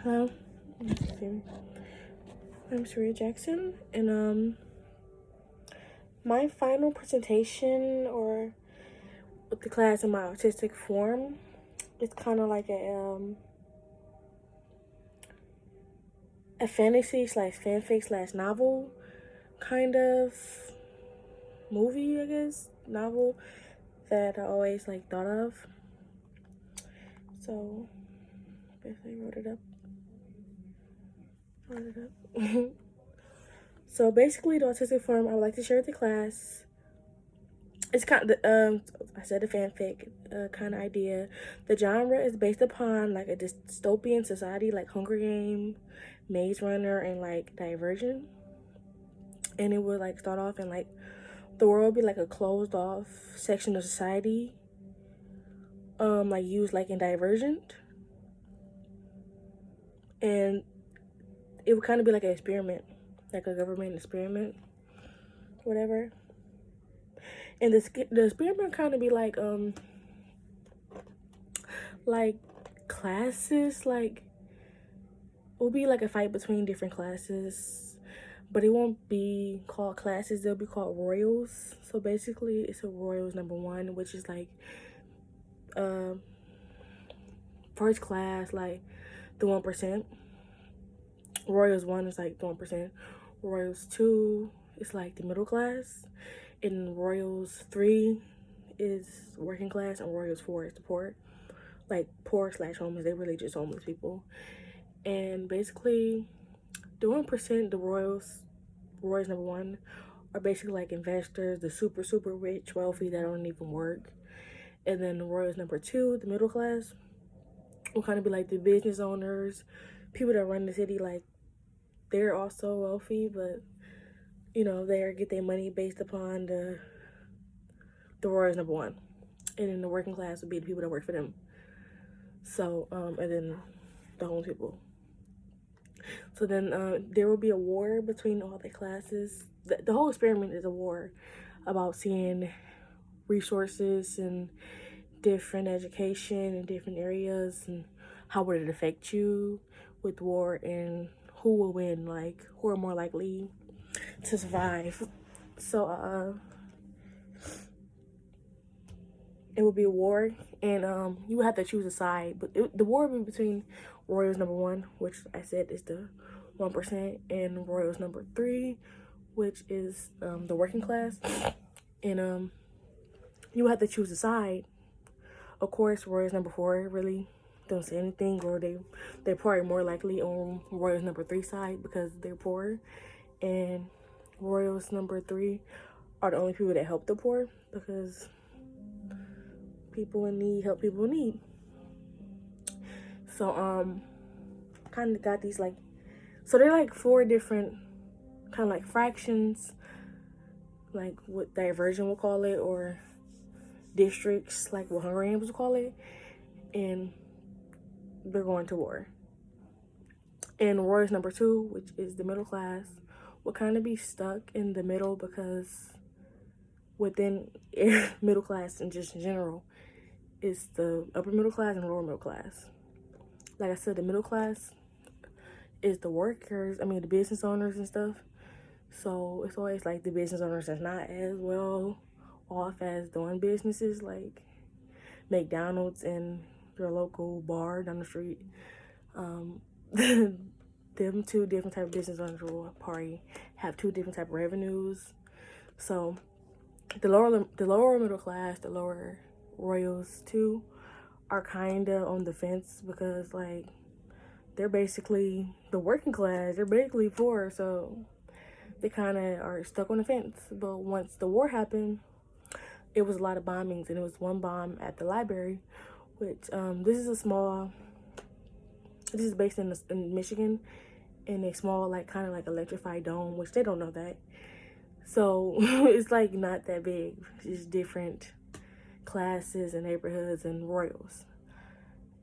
Hello, I'm Sahrea Jackson, and my final presentation or with the class in my artistic form, it's kind of like a fantasy slash fanfic slash novel kind of movie, I guess, novel that I always like thought of. So basically wrote it up. So basically, the autistic form I would like to share with the class. It's kind of I said a fanfic kind of idea. The genre is based upon like a dystopian society, like Hunger Game, Maze Runner, and like Divergent. And it would like start off and like the world would be like a closed off section of society, like used like in Divergent, and it would kind of be like an experiment, like a government experiment, whatever. And the experiment kind of be like classes, like it will be like a fight between different classes, but it won't be called classes, they'll be called royals. So basically it's a royals number one, which is like first class, like the 1%. Royals 1 is like the 1%. Royals 2 is like the middle class, and Royals 3 is working class, and Royals 4 is the poor, like poor slash homeless. They're really just homeless people. And basically the 1%, the royals number one, are basically like investors, the super rich, wealthy that don't even work. And then the royals number 2, the middle class, will kind of be like the business owners, people that run the city. Like they're also wealthy, but you know, they get their money based upon the royals number 1. And then the working class would be the people that work for them. So and then the homeless people. So then there will be a war between all the classes. The whole experiment is a war about seeing resources and different education in different areas, and how would it affect you with war, and who will win, like who are more likely to survive. So it will be a war, and you would have to choose a side, but the war will be between royals number 1, which I said is the 1%, and royals number 3, which is the working class. And you have to choose a side. Of course, royals number 4 really don't say anything, or they're probably more likely on royals number 3 side because they're poor, and royals number 3 are the only people that help the poor, because people in need help people in need. So kind of got these like, so they're like 4 different kind of like fractions, like what Diversion will call it, or districts, like what Hunger Games will call it, and they're going to war. And Royals number 2, which is the middle class, will kind of be stuck in the middle, because within middle class and just in general is the upper middle class and lower middle class. Like I said, the middle class is the workers, the business owners and stuff. So it's always like the business owners that's not as well off as doing businesses like McDonald's and your local bar down the street. Them 2 different type of business owners will probably have 2 different type of revenues. So the lower middle class, the lower royals too, are kind of on the fence, because like they're basically the working class, they're basically poor, so they kind of are stuck on the fence. But once the war happened, it was a lot of bombings, and it was one bomb at the library, which this is based in Michigan, in a small like kind of like electrified dome, which they don't know that. So it's like not that big, it's just different classes and neighborhoods and royals.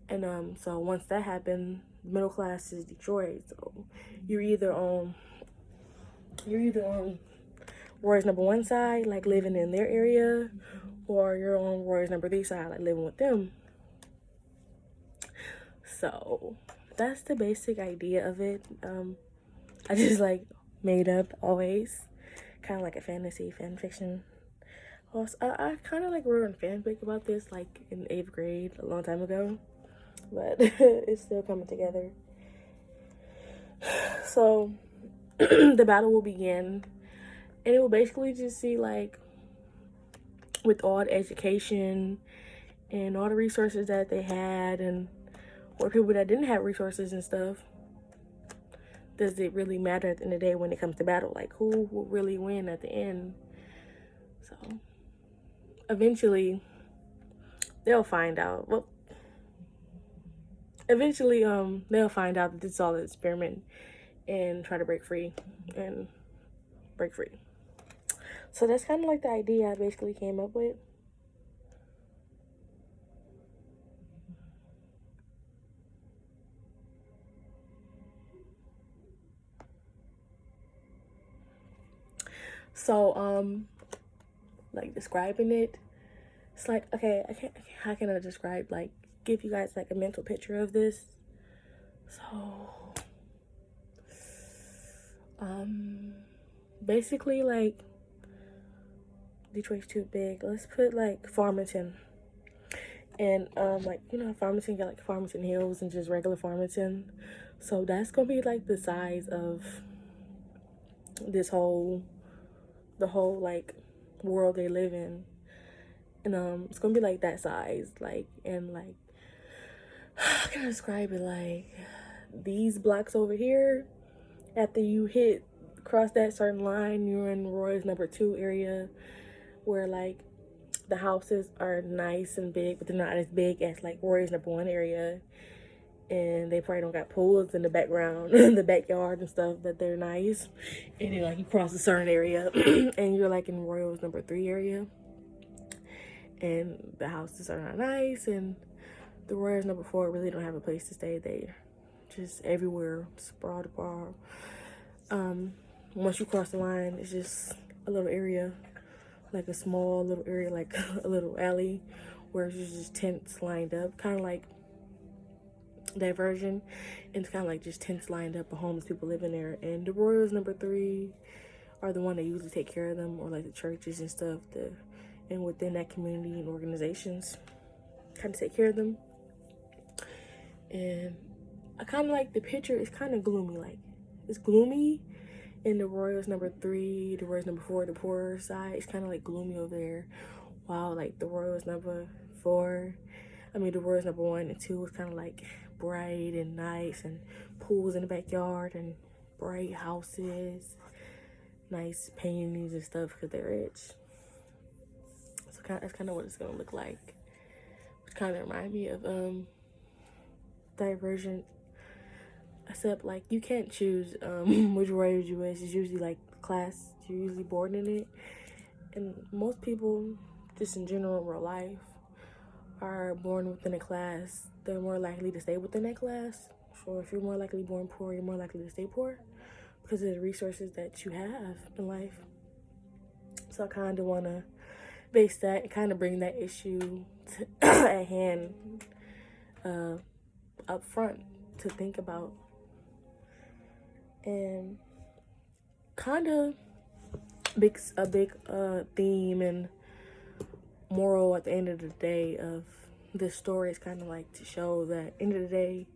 And so once that happened, the middle class is destroyed. So you're either on Roy's number 1 side, like living in their area, or you're on Roy's number 3 side, like living with them. So that's the basic idea of it. I just like made up always, kind of like a fantasy fan fiction. Also, I kind of like wrote a fanfic about this like in 8th grade a long time ago, but it's still coming together. So the battle will begin, and it will basically just see like with all the education and all the resources that they had, and or people that didn't have resources and stuff, does it really matter at the end of the day when it comes to battle? Like, who will really win at the end? So eventually they'll find out. Well, eventually they'll find out that this is all an experiment and try to break free. So that's kind of like the idea I basically came up with. So like describing it, it's like, okay, how can I describe, like, give you guys like a mental picture of this? So basically, like, Detroit's too big. Let's put like Farmington, and like, you know, Farmington got like Farmington Hills and just regular Farmington. So that's gonna be like the size of the whole like world they live in, and it's gonna be like that size, like, and like, how can I describe it? Like, these blocks over here, after you cross that certain line, you're in Roy's #2 area, where like the houses are nice and big, but they're not as big as like Roy's #1 area, and they probably don't got pools in the background in the backyard and stuff, but they're nice. And then like you cross a certain area and you're like in Royal's #3 area, and the houses are not nice, and the Royals #4 really don't have a place to stay. They just everywhere, sprawl to bar. Once you cross the line, it's just a little area, like a small little area, like a little alley, where there's just tents lined up, kind of like Diversion, and it's kind of like just tents lined up of homeless people living there. And the Royals #3 are the one that usually take care of them, or like the churches and stuff, and within that community and organizations kind of take care of them. And I kind of like the picture. It's kind of gloomy, like it's gloomy in the Royals #3, the Royals #4, the poorer side. It's kind of like gloomy over there, while like the Royals the Royals #1 and 2 is kind of like bright and nice, and pools in the backyard and bright houses, nice paintings and stuff because they're rich. So that's kind of what it's gonna look like. Which kind of remind me of Divergent, except like you can't choose which Royals you is. It's usually like class you're usually born in it, and most people just in general in real life are born within a class. They're more likely to stay within that class. So if you're more likely born poor, you're more likely to stay poor because of the resources that you have in life. So I kind of want to base that and kind of bring that issue at hand up front to think about, and kind of a big theme and moral at the end of the day of this story is kind of like to show that end of the day,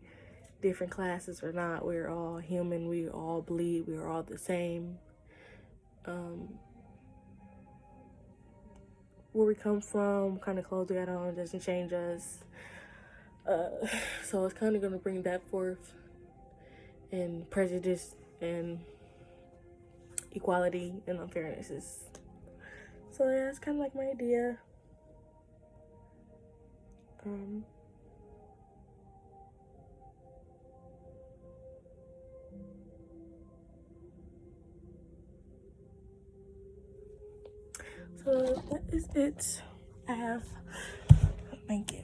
different classes or not, we're all human, we all bleed, we're all the same. Where we come from, kind of clothes we got on doesn't change us. So it's kind of going to bring that forth, and prejudice and equality and unfairnesses. So yeah, it's kind of like my idea. So that is it. Thank you.